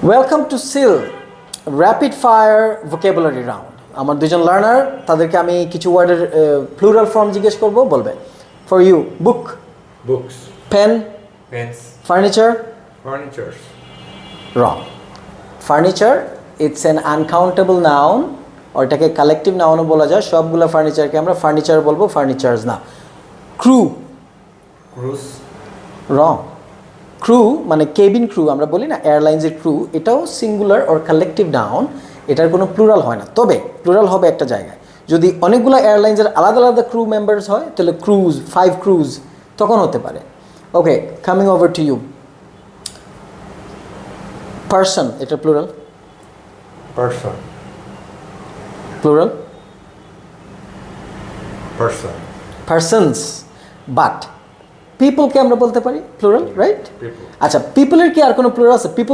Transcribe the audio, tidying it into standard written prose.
Welcome to seal rapid fire vocabulary round. আমার দুজন learner, তাদেরকে আমি কিছু ওয়ার্ডের প্লুরাল ফর্ম জিজ্ঞেস করব, বলবে। For you, book, Books. Pen, Pens. Furniture. Furnitures. Wrong. Furniture it's an uncountable noun, ওটাকে কালেকটিভ নাউনও বলা যায়। সবগুলো ফার্নিচারকে আমরা ফার্নিচার বলবো, ফার্নিচার্স না। ক্রু। Cruise. রং। ক্রু মানে কেবিন ক্রু আমরা বলি না, এয়ারলাইন্সের ক্রু, এটাও সিঙ্গুলার অর কালেকটিভ নাউন, এটার কোনো প্লুরাল হয় না। তবে প্লুরাল হবে একটা জায়গায়, যদি অনেকগুলো এয়ারলাইন্সের আলাদা আলাদা ক্রু মেম্বার্স হয়, তাহলে ক্রুজ, 5 ক্রুজ তখন হতে পারে। Okay, coming over to you. Person, এটা plural. Person. Plural Person. Persons. But পিপলকে আমরা বলতে পারি প্লুরাল, রাইট? People. আচ্ছা, পিপলের কি আর কোনো প্লুরাল আছে? পিপল